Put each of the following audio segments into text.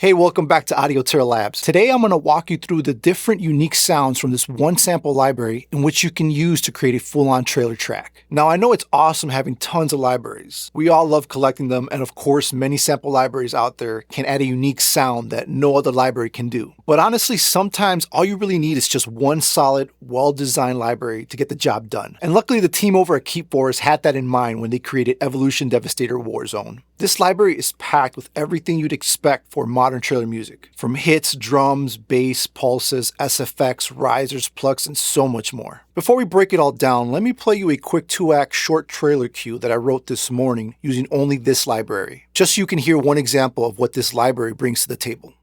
Hey, welcome back to Audio Terra Labs. Today I'm going to walk you through the different unique sounds from this one sample library in which you can use to create a full-on trailer track. Now I know it's awesome having tons of libraries. We all love collecting them, and of course many sample libraries out there can add a unique sound that no other library can do. But honestly, sometimes all you really need is just one solid, well-designed library to get the job done. And luckily the team over at Keep Forest had that in mind when they created Evolution Devastator Warzone. This library is packed with everything you'd expect for modern trailer music, from hits, drums, bass, pulses, SFX, risers, plucks, and so much more. Before we break it all down, let me play you a quick 2-act short trailer cue that I wrote this morning using only this library, just so you can hear one example of what this library brings to the table.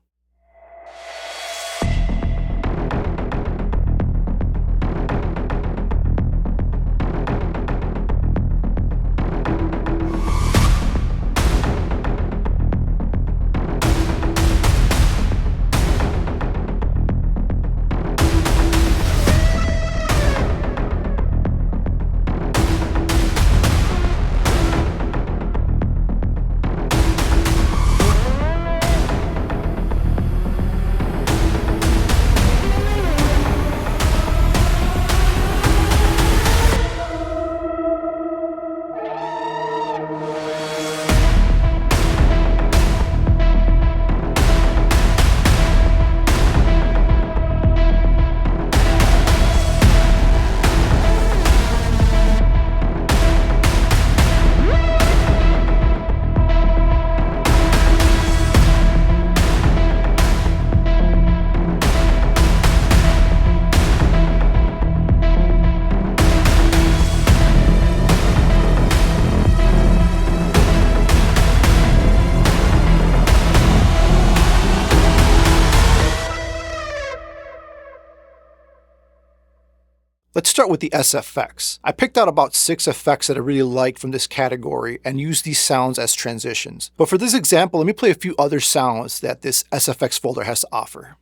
Let's start with the SFX. I picked out about 6 effects that I really like from this category and used these sounds as transitions. But for this example, let me play a few other sounds that this SFX folder has to offer.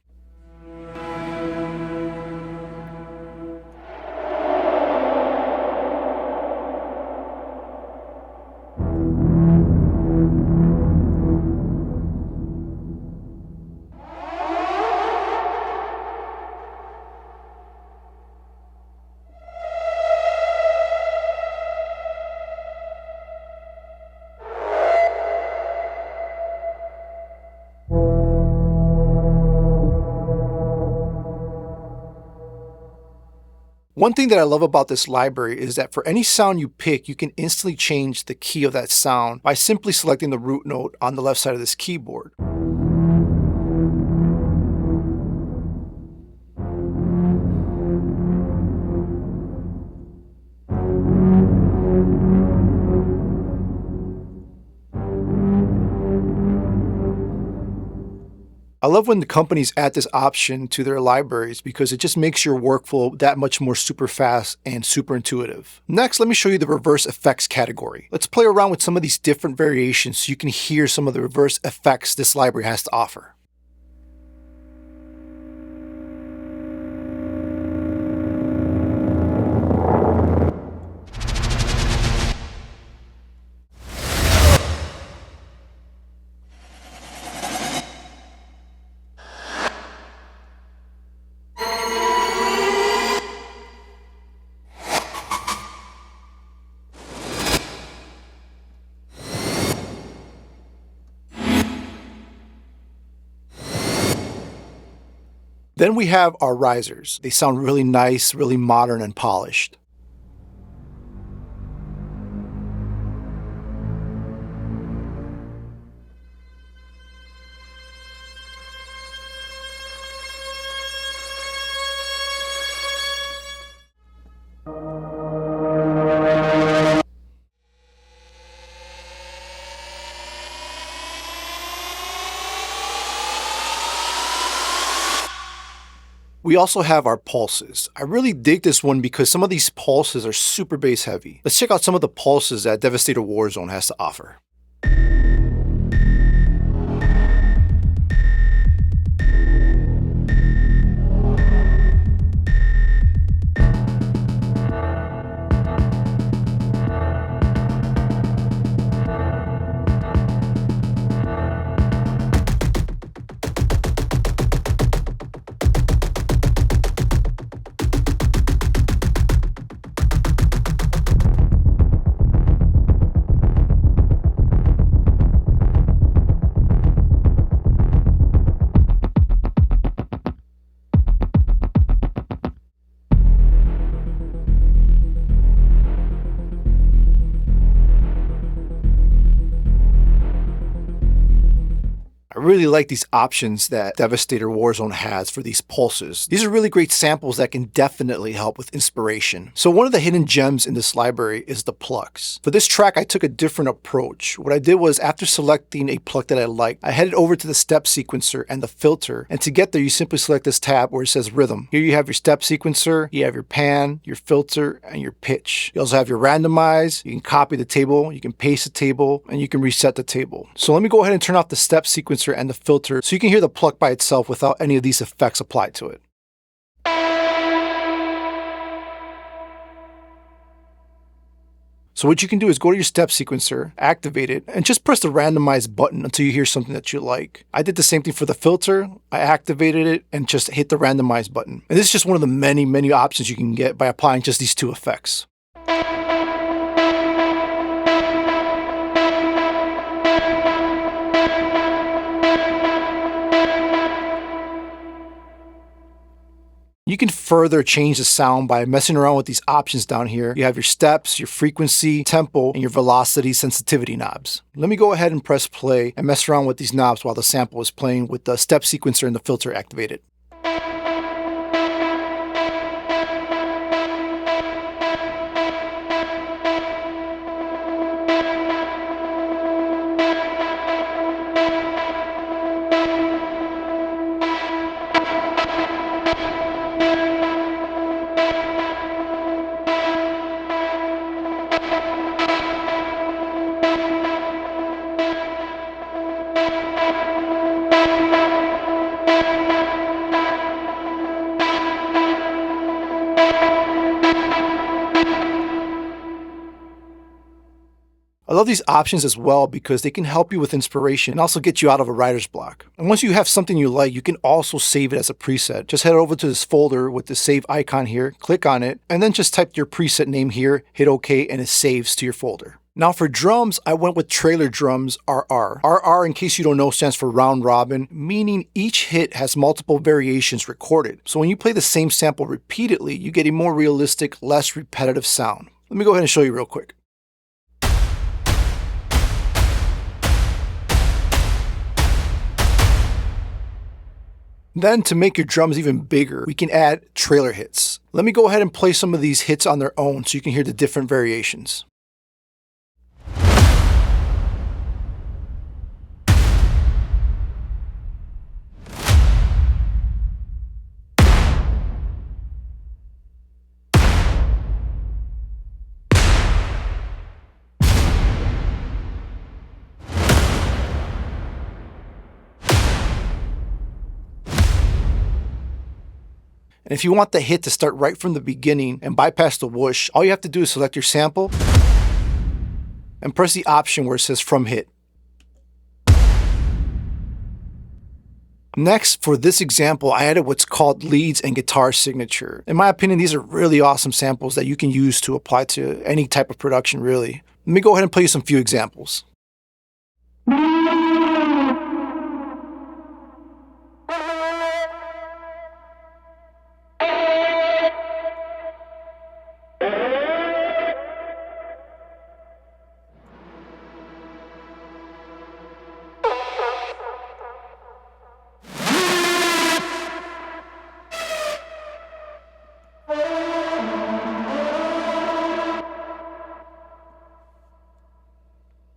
One thing that I love about this library is that for any sound you pick, you can instantly change the key of that sound by simply selecting the root note on the left side of this keyboard. I love when the companies add this option to their libraries because it just makes your workflow that much more super fast and super intuitive. Next, let me show you the reverse effects category. Let's play around with some of these different variations so you can hear some of the reverse effects this library has to offer. Then we have our risers. They sound really nice, really modern and polished. We also have our pulses. I really dig this one because some of these pulses are super bass heavy. Let's check out some of the pulses that Devastator Warzone has to offer. really like these options that Devastator Warzone has for these pulses. These are really great samples that can definitely help with inspiration. So one of the hidden gems in this library is the Plucks. For this track, I took a different approach. What I did was, after selecting a pluck that I liked, I headed over to the step sequencer and the filter, and to get there you simply select this tab where it says rhythm. Here you have your step sequencer, you have your pan, your filter, and your pitch. You also have your randomize, you can copy the table, you can paste the table, and you can reset the table. So let me go ahead and turn off the step sequencer and the filter so you can hear the pluck by itself without any of these effects applied to it. So what you can do is go to your step sequencer, activate it, and just press the randomize button until you hear something that you like. I did the same thing for the filter. I activated it and just hit the randomize button. And this is just one of the many options you can get by applying just these two effects. You can further change the sound by messing around with these options down here. You have your steps, your frequency, tempo, and your velocity sensitivity knobs. Let me go ahead and press play and mess around with these knobs while the sample is playing with the step sequencer and the filter activated. I love these options as well because they can help you with inspiration and also get you out of a writer's block. And once you have something you like, you can also save it as a preset. Just head over to this folder with the save icon here, click on it, and then just type your preset name here, hit OK, and it saves to your folder. Now for drums, I went with Trailer Drums RR. RR, in case you don't know, stands for round robin, meaning each hit has multiple variations recorded. So when you play the same sample repeatedly, you get a more realistic, less repetitive sound. Let me go ahead and show you real quick. Then to make your drums even bigger, we can add trailer hits. Let me go ahead and play some of these hits on their own so you can hear the different variations. And if you want the hit to start right from the beginning and bypass the whoosh, all you have to do is select your sample and press the option where it says from hit. Next, for this example, I added what's called leads and guitar signature. In my opinion, these are really awesome samples that you can use to apply to any type of production, really. Let me go ahead and play you some few examples.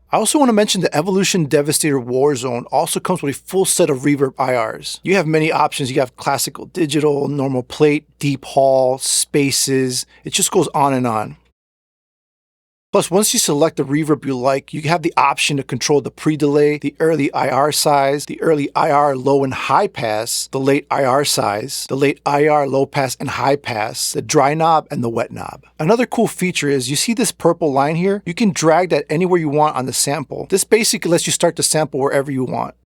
I also want to mention the Evolution Devastator Warzone also comes with a full set of reverb IRs. You have many options. You have classical digital, normal plate, deep hall, spaces. It just goes on and on. Plus, once you select the reverb you like, you have the option to control the pre-delay, the early IR size, the early IR low and high pass, the late IR size, the late IR low pass and high pass, the dry knob, and the wet knob. Another cool feature is you see this purple line here? You can drag that anywhere you want on the sample. This basically lets you start the sample wherever you want.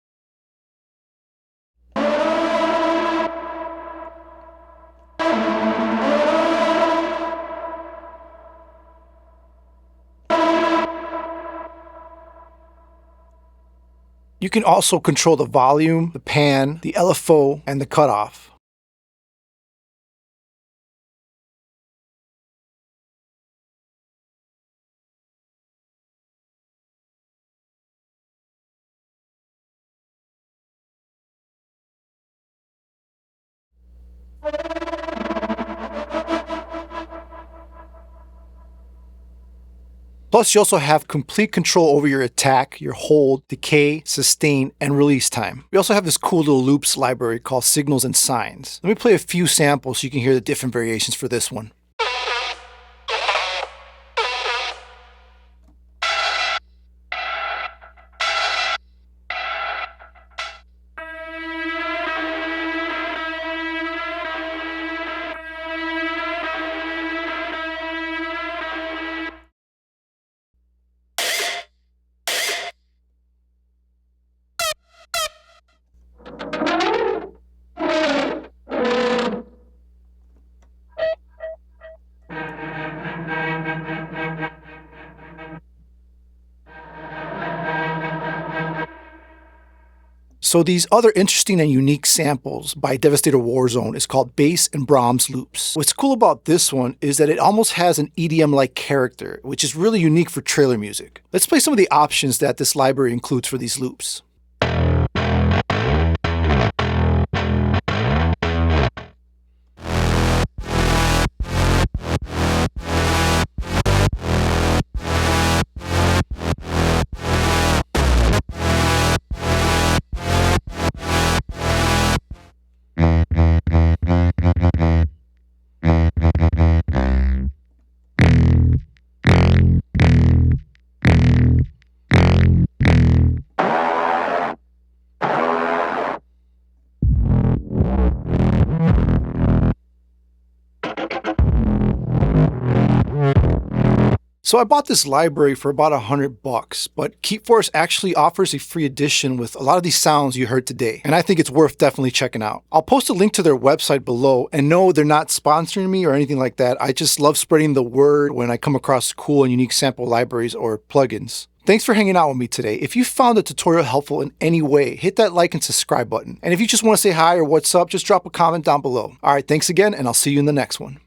You can also control the volume, the pan, the LFO, and the cutoff. Plus, you also have complete control over your attack, your hold, decay, sustain, and release time. We also have this cool little loops library called Signals and Signs. Let me play a few samples so you can hear the different variations for this one. So these other interesting and unique samples by Devastator Warzone is called bass and Braams loops. What's cool about this one is that it almost has an EDM-like character, which is really unique for trailer music. Let's play some of the options that this library includes for these loops. So I bought this library for about $100, but KeepForce actually offers a free edition with a lot of these sounds you heard today, and I think it's worth definitely checking out. I'll post a link to their website below, and no, they're not sponsoring me or anything like that. I just love spreading the word when I come across cool and unique sample libraries or plugins. Thanks for hanging out with me today. If you found the tutorial helpful in any way, hit that like and subscribe button. And if you just want to say hi or what's up, just drop a comment down below. All right, thanks again, and I'll see you in the next one.